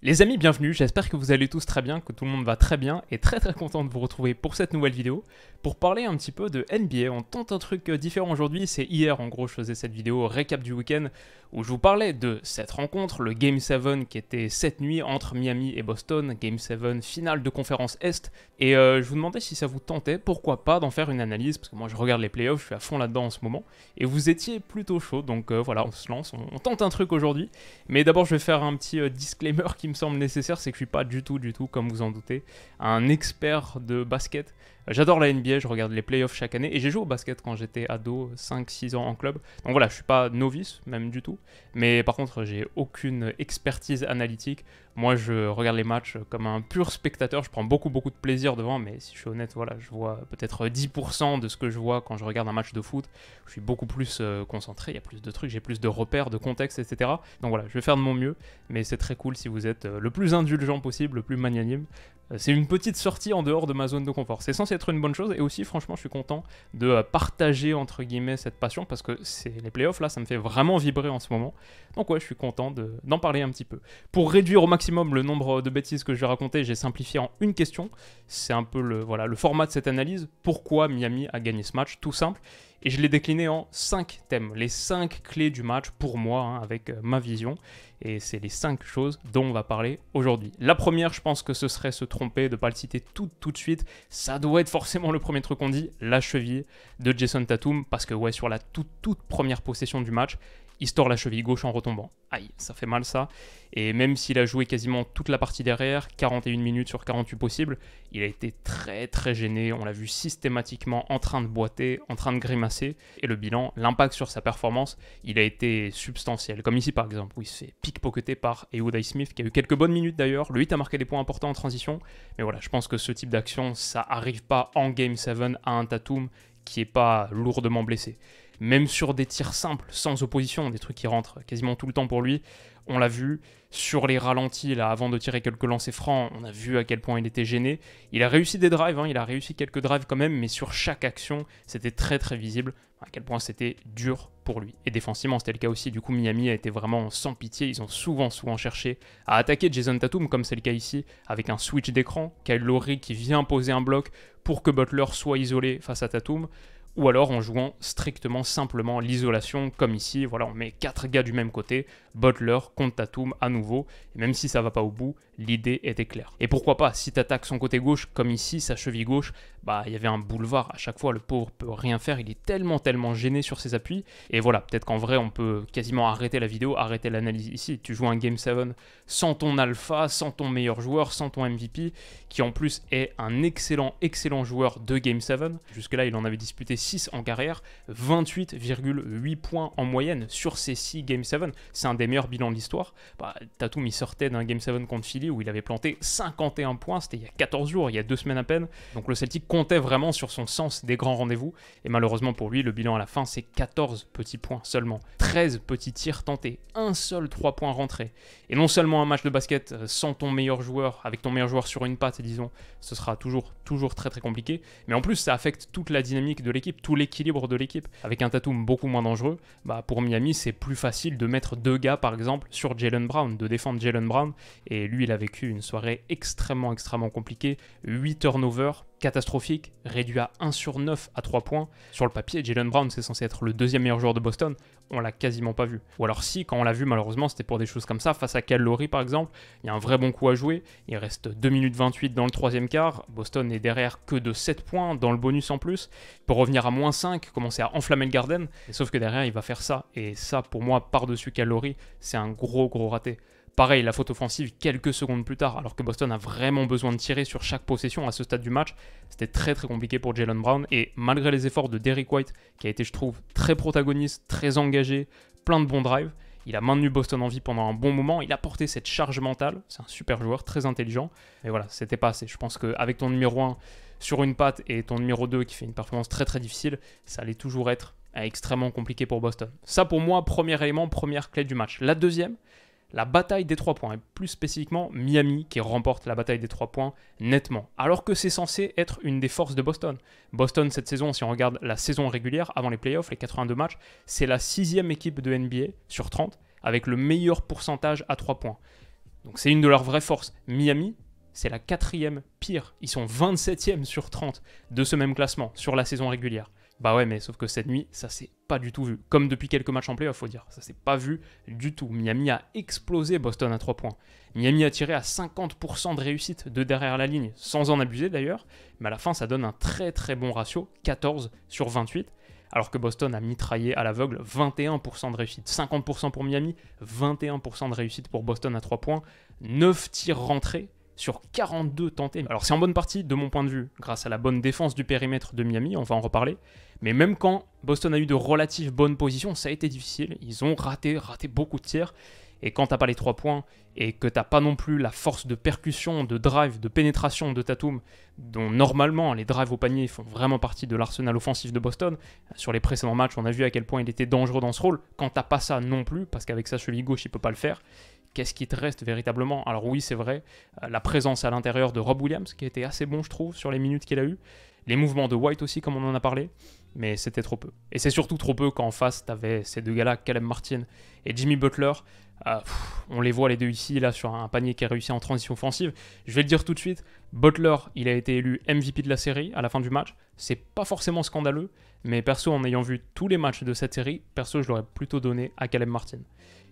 Les amis, bienvenue, j'espère que vous allez tous très bien, que tout le monde va très bien et très content de vous retrouver pour cette nouvelle vidéo pour parler un petit peu de NBA. On tente un truc différent aujourd'hui, c'est hier en gros je faisais cette vidéo récap du week-end où je vous parlais de cette rencontre, le Game 7 qui était cette nuit entre Miami et Boston, Game 7 finale de conférence Est, et je vous demandais si ça vous tentait, pourquoi pas d'en faire une analyse, parce que moi je regarde les playoffs, je suis à fond là-dedans en ce moment, et vous étiez plutôt chaud, donc voilà, on se lance, on tente un truc aujourd'hui, mais d'abord je vais faire un petit disclaimer qui me semble nécessaire, c'est que je suis pas du tout, comme vous en doutez, un expert de basket. J'adore la NBA, je regarde les playoffs chaque année et j'ai joué au basket quand j'étais ado, 5-6 ans en club. Donc voilà, je suis pas novice, même du tout. Mais par contre, j'ai aucune expertise analytique. Moi, je regarde les matchs comme un pur spectateur. Je prends beaucoup de plaisir devant, mais si je suis honnête, voilà, je vois peut-être 10% de ce que je vois quand je regarde un match de foot. Je suis beaucoup plus concentré, il y a plus de trucs, j'ai plus de repères, de contexte, etc. Donc voilà, je vais faire de mon mieux, mais c'est très cool si vous êtes le plus indulgent possible, le plus magnanime. C'est une petite sortie en dehors de ma zone de confort. C'est censé être une bonne chose et aussi, franchement, je suis content de partager, entre guillemets, cette passion parce que les playoffs, là, ça me fait vraiment vibrer en ce moment. Donc ouais, je suis content d'en parler un petit peu. Pour réduire au maximum le nombre de bêtises que je vais raconter, j'ai simplifié en une question. C'est un peu le format de cette analyse. Pourquoi Miami a gagné ce match? Tout simple. Et je l'ai décliné en 5 thèmes, les 5 clés du match pour moi, hein, avec ma vision. Et c'est les 5 choses dont on va parler aujourd'hui. La première, je pense que ce serait se tromper de ne pas le citer tout de suite. Ça doit être forcément le premier truc qu'on dit, la cheville de Jason Tatum. Parce que ouais, sur la toute première possession du match, il se tord la cheville gauche en retombant. Aïe, ça fait mal ça. Et même s'il a joué quasiment toute la partie derrière, 41 minutes sur 48 possibles, il a été très gêné. On l'a vu systématiquement en train de boiter, en train de grimacer. Et le bilan, l'impact sur sa performance, il a été substantiel. Comme ici par exemple, où il se fait pickpocketer par Ehud Smith, qui a eu quelques bonnes minutes d'ailleurs. Le 8 a marqué des points importants en transition. Mais voilà, je pense que ce type d'action, ça arrive pas en Game 7 à un Tatum qui n'est pas lourdement blessé. Même sur des tirs simples, sans opposition, des trucs qui rentrent quasiment tout le temps pour lui, on l'a vu. Sur les ralentis, là, avant de tirer quelques lancers francs, on a vu à quel point il était gêné. Il a réussi des drives, hein, il a réussi quelques drives quand même, mais sur chaque action, c'était très visible à quel point c'était dur pour lui. Et défensivement, c'était le cas aussi. Du coup, Miami a été vraiment sans pitié. Ils ont souvent cherché à attaquer Jason Tatum, comme c'est le cas ici, avec un switch d'écran. Kyle Lowry qui vient poser un bloc pour que Butler soit isolé face à Tatum. Ou alors en jouant strictement, simplement l'isolation, comme ici, voilà, on met 4 gars du même côté, Butler contre Tatum à nouveau, et même si ça va pas au bout, l'idée était claire. Et pourquoi pas, si t'attaques son côté gauche, comme ici, sa cheville gauche, bah il y avait un boulevard, à chaque fois le pauvre peut rien faire, il est tellement gêné sur ses appuis, et voilà, peut-être qu'en vrai on peut quasiment arrêter la vidéo, arrêter l'analyse ici, tu joues un Game 7 sans ton alpha, sans ton meilleur joueur, sans ton MVP, qui en plus est un excellent joueur de Game 7, jusque là il en avait disputé 6 en carrière, 28,8 points en moyenne sur ces 6 Game 7, c'est un des meilleurs bilans de l'histoire. Bah, Tatum il sortait d'un Game 7 contre Philly où il avait planté 51 points, c'était il y a 14 jours, il y a 2 semaines à peine, donc le Celtic comptait vraiment sur son sens des grands rendez-vous, et malheureusement pour lui, le bilan à la fin c'est 14 petits points seulement, 13 petits tirs tentés, un seul 3 points rentrés, et non seulement un match de basket sans ton meilleur joueur, avec ton meilleur joueur sur une patte, disons, ce sera toujours très compliqué, mais en plus ça affecte toute la dynamique de l'équipe, tout l'équilibre de l'équipe. Avec un Tatum beaucoup moins dangereux, bah pour Miami c'est plus facile de mettre 2 gars par exemple sur Jaylen Brown, de défendre Jaylen Brown, et lui il a vécu une soirée extrêmement compliquée, 8 turnovers, catastrophique, réduit à 1 sur 9 à 3 points. Sur le papier, Jaylen Brown, c'est censé être le deuxième meilleur joueur de Boston. On l'a quasiment pas vu. Ou alors si, quand on l'a vu, malheureusement, c'était pour des choses comme ça. Face à Kyle Lowry, par exemple, il y a un vrai bon coup à jouer. Il reste 2 minutes 28 dans le troisième quart. Boston n'est derrière que de 7 points dans le bonus en plus. Il peut revenir à moins 5, commencer à enflammer le Garden. Et sauf que derrière, il va faire ça. Et ça, pour moi, par-dessus Kyle Lowry, c'est un gros raté. Pareil, la faute offensive quelques secondes plus tard, alors que Boston a vraiment besoin de tirer sur chaque possession à ce stade du match. C'était très compliqué pour Jaylen Brown, et malgré les efforts de Derrick White, qui a été, je trouve, très protagoniste, très engagé, plein de bons drives, il a maintenu Boston en vie pendant un bon moment, il a porté cette charge mentale, c'est un super joueur, très intelligent, mais voilà, c'était pas assez. Je pense qu'avec ton numéro 1 sur une patte et ton numéro 2 qui fait une performance très difficile, ça allait toujours être extrêmement compliqué pour Boston. Ça pour moi, premier élément, première clé du match. La deuxième, la bataille des 3 points, et plus spécifiquement Miami qui remporte la bataille des 3 points nettement, alors que c'est censé être une des forces de Boston. Boston cette saison, si on regarde la saison régulière, avant les playoffs, les 82 matchs, c'est la 6e équipe de NBA sur 30, avec le meilleur pourcentage à 3 points. Donc c'est une de leurs vraies forces. Miami, c'est la 4e pire. Ils sont 27e sur 30 de ce même classement sur la saison régulière. Bah ouais, mais sauf que cette nuit, ça s'est pas du tout vu. Comme depuis quelques matchs en playoff, faut dire. Ça s'est pas vu du tout. Miami a explosé Boston à 3 points. Miami a tiré à 50% de réussite de derrière la ligne, sans en abuser d'ailleurs. Mais à la fin, ça donne un très très bon ratio, 14 sur 28. Alors que Boston a mitraillé à l'aveugle 21% de réussite. 50% pour Miami, 21% de réussite pour Boston à 3 points. 9 tirs rentrés sur 42 tentés. Alors c'est en bonne partie, de mon point de vue, grâce à la bonne défense du périmètre de Miami, on va en reparler. Mais même quand Boston a eu de relatives bonnes positions, ça a été difficile. Ils ont raté beaucoup de tirs. Et quand t'as pas les 3 points et que t'as pas non plus la force de percussion, de drive, de pénétration de Tatum, dont normalement les drives au panier font vraiment partie de l'arsenal offensif de Boston, sur les précédents matchs on a vu à quel point il était dangereux dans ce rôle, quand t'as pas ça non plus, parce qu'avec sa cheville gauche il peut pas le faire, qu'est-ce qui te reste véritablement? Alors oui c'est vrai, la présence à l'intérieur de Rob Williams qui a été assez bon je trouve sur les minutes qu'il a eu, les mouvements de White aussi comme on en a parlé, mais c'était trop peu. Et c'est surtout trop peu quand en face t'avais ces deux gars-là, Caleb Martin et Jimmy Butler. On les voit les deux ici, là, sur un panier qui est réussi en transition offensive. Je vais le dire tout de suite, Butler, il a été élu MVP de la série à la fin du match. C'est pas forcément scandaleux, mais perso, en ayant vu tous les matchs de cette série, perso, je l'aurais plutôt donné à Caleb Martin,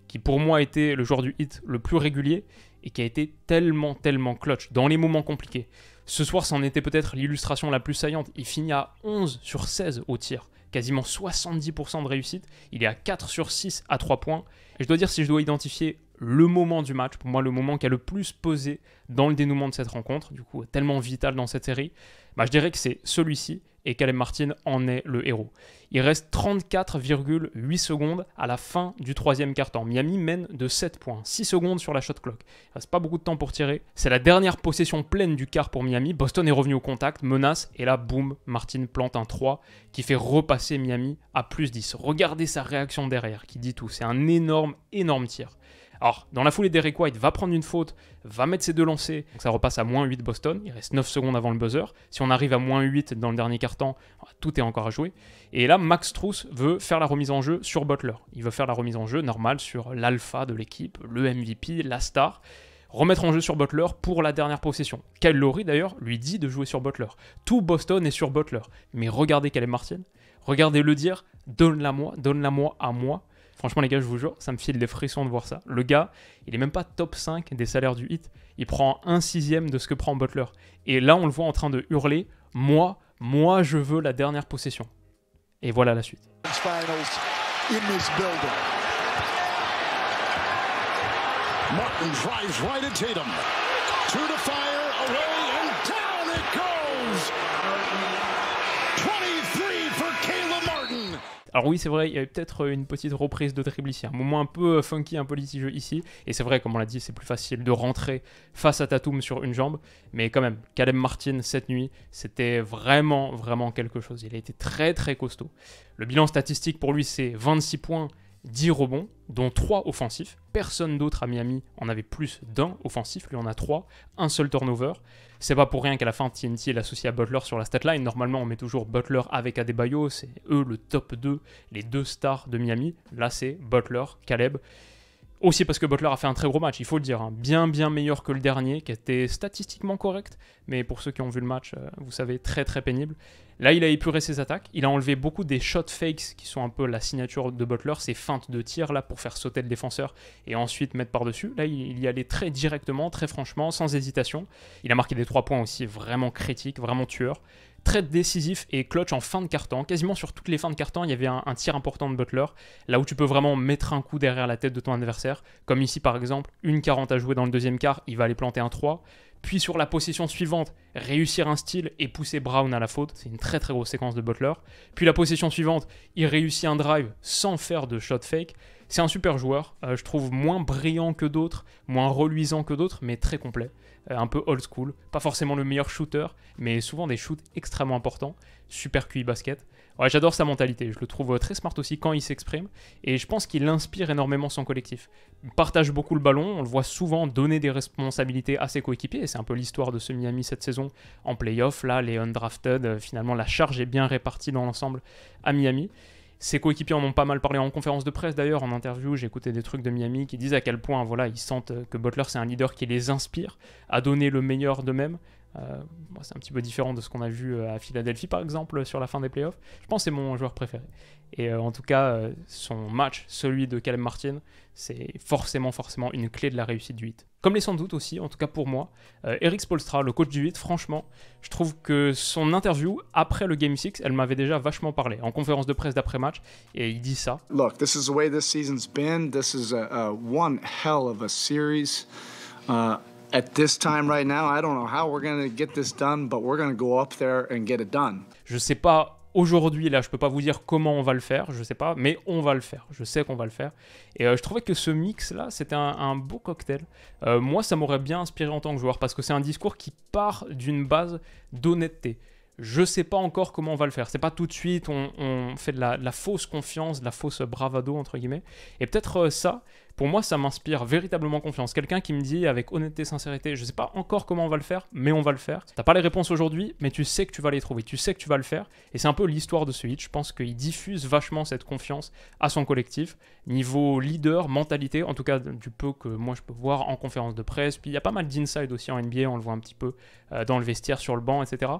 qui pour moi était le joueur du Heat le plus régulier et qui a été tellement clutch dans les moments compliqués. Ce soir, c'en était peut-être l'illustration la plus saillante. Il finit à 11 sur 16 au tir. Quasiment 70% de réussite, il est à 4 sur 6 à 3 points. Et je dois dire, si je dois identifier le moment du match, pour moi le moment qui a le plus pesé dans le dénouement de cette rencontre, du coup tellement vital dans cette série, je dirais que c'est celui-ci, et Caleb Martin en est le héros. Il reste 34,8 secondes à la fin du 3e quart-temps. Miami mène de 7 points, 6 secondes sur la shot clock. Il reste pas beaucoup de temps pour tirer. C'est la dernière possession pleine du quart pour Miami. Boston est revenu au contact, menace, et là, boum, Martin plante un 3 qui fait repasser Miami à plus 10. Regardez sa réaction derrière, qui dit tout. C'est un énorme tir. Alors, dans la foulée, Derek White va prendre une faute, va mettre ses deux lancers, donc ça repasse à moins 8 Boston, il reste 9 secondes avant le buzzer. Si on arrive à moins 8 dans le dernier quart-temps, tout est encore à jouer. Et là, Max Strus veut faire la remise en jeu sur Butler. Il veut faire la remise en jeu normale sur l'alpha de l'équipe, le MVP, la star. Remettre en jeu sur Butler pour la dernière possession. Kyle Lowry, d'ailleurs, lui dit de jouer sur Butler. Tout Boston est sur Butler. Mais regardez Caleb Martin, regardez-le dire, donne-la-moi à moi. Franchement, les gars, je vous jure, ça me file des frissons de voir ça. Le gars, il est même pas top 5 des salaires du Heat. Il prend 1/6 de ce que prend Butler. Et là, on le voit en train de hurler « Moi, je veux la dernière possession ». Et voilà la suite. Martin drives right at Tatum. To the fire, away, and down it goes! 23 for Caleb Martin! Alors oui, c'est vrai, il y avait peut-être une petite reprise de dribble ici, un moment un peu funky, un peu litigieux ici, et c'est vrai, comme on l'a dit, c'est plus facile de rentrer face à Tatum sur une jambe, mais quand même, Caleb Martin, cette nuit, c'était vraiment quelque chose. Il a été très costaud. Le bilan statistique pour lui, c'est 26 points, 10 rebonds, dont 3 offensifs. Personne d'autre à Miami en avait plus d'un offensif, lui en a 3, un seul turnover. C'est pas pour rien qu'à la fin TNT l'associe à Butler sur la statline. Normalement on met toujours Butler avec Adebayo, c'est eux le top 2, les deux stars de Miami. Là c'est Butler, Caleb. Aussi parce que Butler a fait un très gros match, il faut le dire, hein. Bien meilleur que le dernier, qui était statistiquement correct, mais pour ceux qui ont vu le match, vous savez, très pénible. Là, il a épuré ses attaques, il a enlevé beaucoup des shot fakes, qui sont un peu la signature de Butler, ces feintes de tir là pour faire sauter le défenseur et ensuite mettre par-dessus. Là, il y allait très directement, très franchement, sans hésitation. Il a marqué des 3 points aussi vraiment critiques, vraiment tueurs. Très décisif et clutch en fin de quart-temps. Quasiment sur toutes les fins de quart-temps, il y avait un tir important de Butler, là où tu peux vraiment mettre un coup derrière la tête de ton adversaire. Comme ici par exemple, 1:40 à jouer dans le deuxième quart, il va aller planter un 3. Puis sur la possession suivante, réussir un steal et pousser Brown à la faute. C'est une très grosse séquence de Butler. Puis la possession suivante, il réussit un drive sans faire de shot fake. C'est un super joueur, je trouve moins brillant que d'autres, moins reluisant que d'autres, mais très complet. Un peu old school, pas forcément le meilleur shooter, mais souvent des shoots extrêmement importants. Super QI basket. Ouais, j'adore sa mentalité, je le trouve très smart aussi quand il s'exprime, et je pense qu'il inspire énormément son collectif. Il partage beaucoup le ballon, on le voit souvent donner des responsabilités à ses coéquipiers, et c'est un peu l'histoire de ce Miami cette saison en playoff. Là, les undrafted, finalement la charge est bien répartie dans l'ensemble à Miami. Ses coéquipiers en ont pas mal parlé en conférence de presse d'ailleurs, en interview, j'ai écouté des trucs de Miami qui disent à quel point voilà, ils sentent que Butler c'est un leader qui les inspire à donner le meilleur d'eux-mêmes. C'est un petit peu différent de ce qu'on a vu à Philadelphie par exemple sur la fin des playoffs. Je pense que c'est mon joueur préféré. Et en tout cas, son match, celui de Caleb Martin, c'est forcément une clé de la réussite du Heat. Comme les sans doute aussi, en tout cas pour moi, Erik Spoelstra, le coach du Heat, franchement, je trouve que son interview après le Game 6, elle m'avait déjà vachement parlé en conférence de presse d'après-match, et il dit ça. Look, this is the way this season's been. This is one hell of a series. At this time right now, I don't know how we're going to get this done, but we're going to go up there and get it done. Je sais pas aujourd'hui, là, je peux pas vous dire comment on va le faire, je sais pas, mais on va le faire. Je sais qu'on va le faire. Et je trouvais que ce mix-là, c'était un beau cocktail. Moi, ça m'aurait bien inspiré en tant que joueur, parce que c'est un discours qui part d'une base d'honnêteté. Je sais pas encore comment on va le faire. C'est pas tout de suite, on fait de la fausse confiance, de la fausse bravado, entre guillemets. Et peut-être ça, pour moi, ça m'inspire véritablement confiance. Quelqu'un qui me dit avec honnêteté, sincérité, je sais pas encore comment on va le faire, mais on va le faire. T'as pas les réponses aujourd'hui, mais tu sais que tu vas les trouver, tu sais que tu vas le faire. Et c'est un peu l'histoire de ce hit. Je pense qu'il diffuse vachement cette confiance à son collectif. Niveau leader, mentalité, en tout cas du peu que moi je peux voir en conférence de presse. Puis il y a pas mal d'inside aussi en NBA, on le voit un petit peu dans le vestiaire, sur le banc, etc.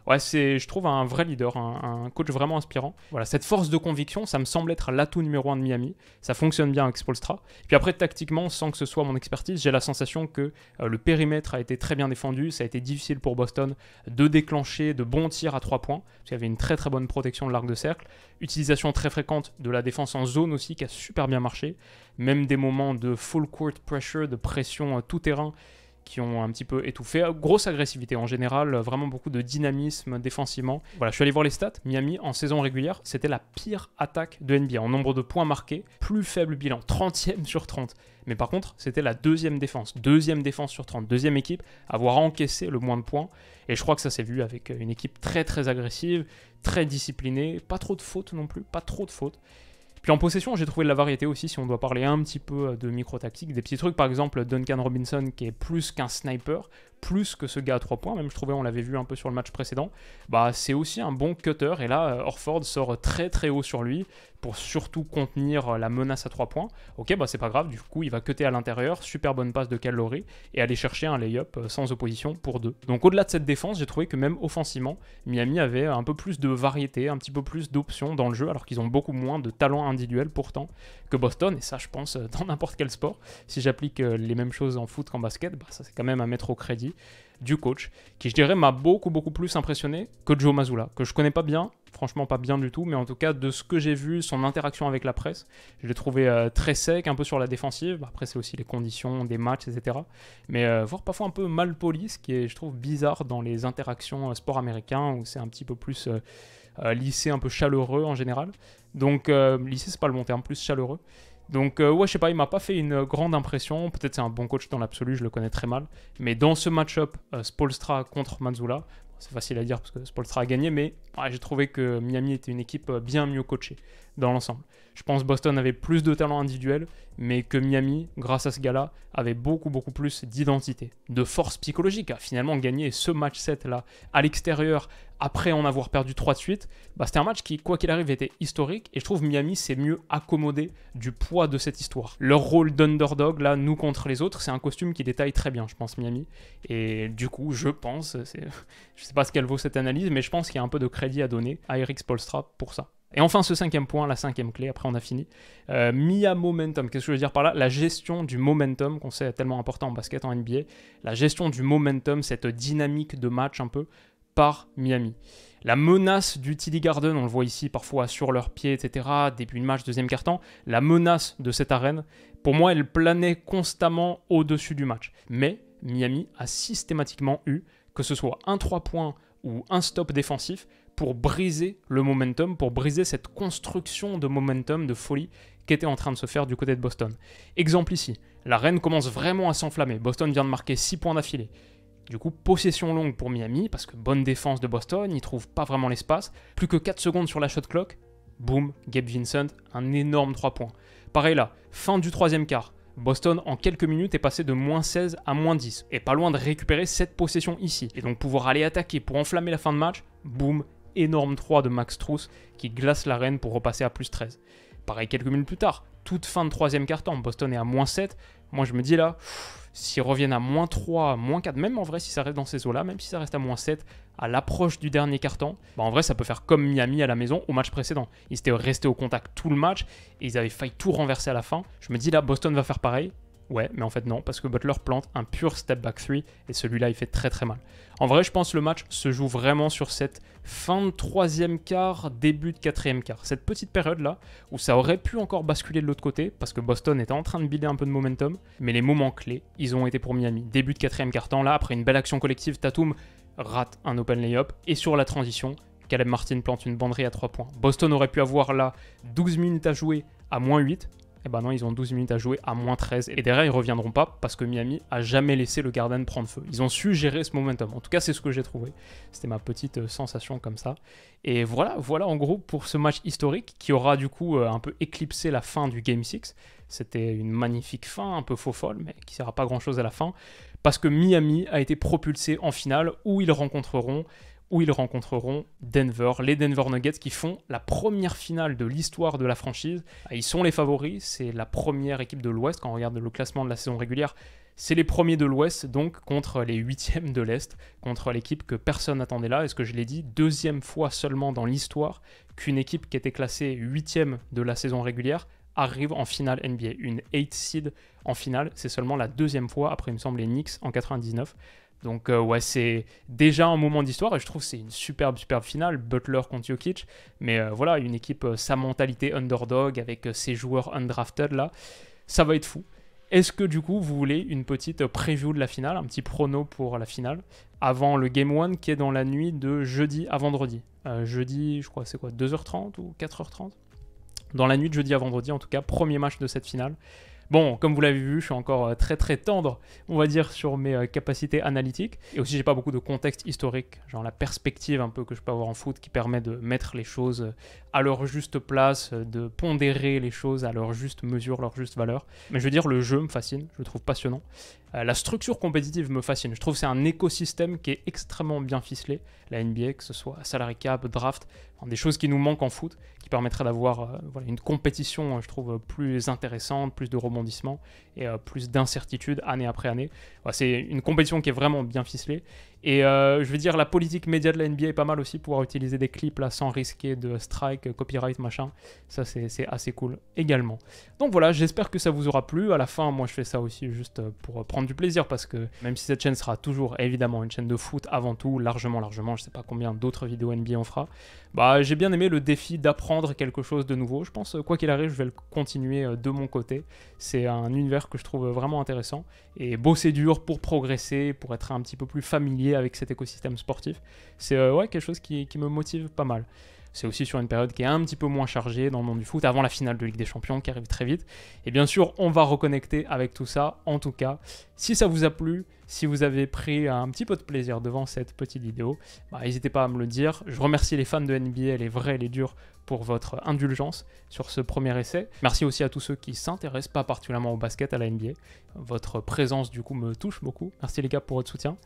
Ouais, c'est, je trouve, un vrai leader, un coach vraiment inspirant. Voilà, cette force de conviction, ça me semble être l'atout numéro 1 de Miami. Ça fonctionne bien avec Spoelstra. Puis après, tactiquement, sans que ce soit mon expertise, j'ai la sensation que le périmètre a été très bien défendu. Ça a été difficile pour Boston de déclencher de bons tirs à 3 points, parce qu'il y avait une très très bonne protection de l'arc de cercle. Utilisation très fréquente de la défense en zone aussi, qui a super bien marché. Même des moments de full court pressure, de pression tout terrain, qui ont un petit peu étouffé. Grosse agressivité en général, vraiment beaucoup de dynamisme défensivement. Voilà, je suis allé voir les stats. Miami, en saison régulière, c'était la pire attaque de NBA. En nombre de points marqués, plus faible bilan, 30e sur 30. Mais par contre, c'était la deuxième défense sur 30. Deuxième équipe à avoir encaissé le moins de points. Et je crois que ça s'est vu avec une équipe très très agressive, très disciplinée. Pas trop de fautes non plus, pas trop de fautes. Puis en possession, j'ai trouvé de la variété aussi, si on doit parler un petit peu de micro-tactique. Des petits trucs, par exemple, Duncan Robinson, qui est plus qu'un sniper, plus que ce gars à 3 points, même je trouvais, on l'avait vu un peu sur le match précédent, bah c'est aussi un bon cutter, et là, Horford sort très très haut sur lui, pour surtout contenir la menace à 3 points. Ok, bah c'est pas grave, du coup, il va cutter à l'intérieur, super bonne passe de Kyle Lowry, et aller chercher un lay-up sans opposition pour 2. Donc au-delà de cette défense, j'ai trouvé que même offensivement, Miami avait un peu plus de variété, un petit peu plus d'options dans le jeu, alors qu'ils ont beaucoup moins de talent individuel pourtant que Boston, et ça je pense dans n'importe quel sport. Si j'applique les mêmes choses en foot qu'en basket, bah, ça c'est quand même à mettre au crédit du coach, qui je dirais m'a beaucoup plus impressionné que Joe Mazzulla, que je connais pas bien, franchement pas bien du tout, mais en tout cas de ce que j'ai vu, son interaction avec la presse, je l'ai trouvé très sec, un peu sur la défensive. Après c'est aussi les conditions des matchs, etc. Mais voire parfois un peu mal poli, ce qui est, je trouve, bizarre dans les interactions sport américain, où c'est un petit peu plus lycée, un peu chaleureux en général. Donc lycée c'est pas le bon terme, plus chaleureux. Donc ouais, je sais pas, il m'a pas fait une grande impression. Peut-être c'est un bon coach dans l'absolu, je le connais très mal. Mais dans ce match-up, Spoelstra contre Mazzulla, c'est facile à dire parce que Spoelstra a gagné, mais ouais, j'ai trouvé que Miami était une équipe bien mieux coachée dans l'ensemble. Je pense que Boston avait plus de talent individuel, mais que Miami, grâce à ce gars-là, avait beaucoup plus d'identité, de force psychologique. À finalement gagner ce match 7 là à l'extérieur, après en avoir perdu 3 de suite, bah, c'était un match qui, quoi qu'il arrive, était historique, et je trouve Miami s'est mieux accommodé du poids de cette histoire. Leur rôle d'underdog, là, nous contre les autres, c'est un costume qui détaille très bien, je pense, Miami. Et du coup, je pense, je sais pas ce qu'elle vaut cette analyse, mais je pense qu'il y a un peu de crédit à donner à Erik Spoelstra pour ça. Et enfin, ce 5e point, la 5e clé, après on a fini. Mia Momentum, qu'est-ce que je veux dire par là? La gestion du momentum, qu'on sait est tellement important en basket, en NBA. La gestion du momentum, cette dynamique de match un peu, par Miami. La menace du TD Garden, on le voit ici parfois sur leurs pieds, etc. Début de match, deuxième quart-temps. La menace de cette arène, pour moi, elle planait constamment au-dessus du match. Mais Miami a systématiquement eu, que ce soit un 3 points ou un stop défensif, pour briser le momentum, pour briser cette construction de momentum, de folie qui était en train de se faire du côté de Boston. Exemple ici, la reine commence vraiment à s'enflammer. Boston vient de marquer 6 points d'affilée. Du coup, possession longue pour Miami, parce que bonne défense de Boston, ils ne trouvent pas vraiment l'espace. Plus que 4 secondes sur la shot clock, boum, Gabe Vincent, un énorme 3 points. Pareil là, fin du 3e quart. Boston, en quelques minutes, est passé de -16 à -10, et pas loin de récupérer cette possession ici. Et donc pouvoir aller attaquer pour enflammer la fin de match, boum, énorme 3 de Max Strus qui glace l'arène pour repasser à plus 13. Pareil quelques minutes plus tard, toute fin de troisième quart-temps, Boston est à moins 7. Moi je me dis là, s'ils reviennent à moins 3, moins 4, même en vrai si ça reste dans ces eaux-là, même si ça reste à moins 7, à l'approche du dernier quart-temps, en vrai ça peut faire comme Miami à la maison au match précédent. Ils étaient restés au contact tout le match et ils avaient failli tout renverser à la fin. Je me dis là, Boston va faire pareil. Ouais, mais en fait non, parce que Butler plante un pur step back 3 et celui-là il fait très très mal. En vrai, je pense que le match se joue vraiment sur cette fin de troisième quart, début de quatrième quart. Cette petite période-là où ça aurait pu encore basculer de l'autre côté parce que Boston était en train de builder un peu de momentum, mais les moments clés, ils ont été pour Miami. Début de quatrième quart-temps, là, après une belle action collective, Tatum rate un open layup et sur la transition, Caleb Martin plante une banderie à 3 points. Boston aurait pu avoir là 12 minutes à jouer à moins 8. Eh ben non, ils ont 12 minutes à jouer à moins 13. Et derrière, ils reviendront pas parce que Miami a jamais laissé le Garden prendre feu. Ils ont su gérer ce momentum. En tout cas, c'est ce que j'ai trouvé. C'était ma petite sensation comme ça. Et voilà en gros pour ce match historique qui aura du coup un peu éclipsé la fin du Game 6. C'était une magnifique fin, un peu faux folle, mais qui ne sert à pas grand-chose à la fin. Parce que Miami a été propulsé en finale où ils rencontreront Denver, les Denver Nuggets qui font la première finale de l'histoire de la franchise. Ils sont les favoris, c'est la première équipe de l'Ouest, quand on regarde le classement de la saison régulière, c'est les premiers de l'Ouest, donc contre les 8e de l'Est, contre l'équipe que personne n'attendait là, et ce que je l'ai dit, deuxième fois seulement dans l'histoire qu'une équipe qui était classée 8e de la saison régulière arrive en finale NBA. Une 8 seed en finale, c'est seulement la deuxième fois, après il me semble les Knicks en 99. Donc ouais, c'est déjà un moment d'histoire et je trouve que c'est une superbe finale, Butler contre Jokic, mais voilà, une équipe, sa mentalité underdog avec ses joueurs undrafted là, ça va être fou. Est-ce que du coup vous voulez une petite preview de la finale, un petit prono pour la finale, avant le Game 1 qui est dans la nuit de jeudi à vendredi. Jeudi, je crois c'est quoi, 2h30 ou 4h30 ? Dans la nuit de jeudi à vendredi en tout cas, premier match de cette finale. Bon, comme vous l'avez vu, je suis encore très très tendre, on va dire, sur mes capacités analytiques. Et aussi, j'ai pas beaucoup de contexte historique, genre la perspective un peu que je peux avoir en foot qui permet de mettre les choses à leur juste place, de pondérer les choses à leur juste mesure, leur juste valeur. Mais je veux dire, le jeu me fascine, je le trouve passionnant. La structure compétitive me fascine. Je trouve que c'est un écosystème qui est extrêmement bien ficelé. La NBA, que ce soit salary cap, draft, des choses qui nous manquent en foot, qui permettraient d'avoir voilà, une compétition, je trouve, plus intéressante, plus de rebondissements et plus d'incertitudes année après année. Voilà, c'est une compétition qui est vraiment bien ficelée. Et je veux dire, la politique média de la NBA est pas mal aussi, pouvoir utiliser des clips là sans risquer de strike, copyright, machin. Ça, c'est assez cool également. Donc voilà, j'espère que ça vous aura plu. À la fin, moi, je fais ça aussi juste pour prendre du plaisir parce que même si cette chaîne sera toujours évidemment une chaîne de foot avant tout, largement, je sais pas combien d'autres vidéos NBA on fera, bah j'ai bien aimé le défi d'apprendre quelque chose de nouveau. Je pense, quoi qu'il arrive, je vais le continuer de mon côté. C'est un univers que je trouve vraiment intéressant et bosser dur pour progresser, pour être un petit peu plus familier avec cet écosystème sportif. C'est ouais, quelque chose qui me motive pas mal. C'est aussi sur une période qui est un petit peu moins chargée dans le monde du foot, avant la finale de Ligue des Champions qui arrive très vite. Et bien sûr, on va reconnecter avec tout ça. En tout cas, si ça vous a plu, si vous avez pris un petit peu de plaisir devant cette petite vidéo, bah, n'hésitez pas à me le dire. Je remercie les fans de NBA, les vrais, les durs, pour votre indulgence sur ce premier essai. Merci aussi à tous ceux qui s'intéressent pas particulièrement au basket, à la NBA. Votre présence, du coup, me touche beaucoup. Merci les gars pour votre soutien.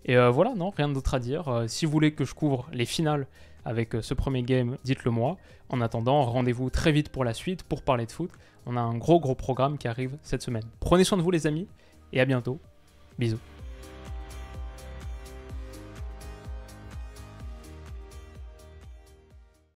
Et voilà, non, rien d'autre à dire. Si vous voulez que je couvre les finales avec ce premier game, dites-le moi. En attendant, rendez-vous très vite pour la suite, pour parler de foot. On a un gros programme qui arrive cette semaine. Prenez soin de vous les amis, et à bientôt. Bisous.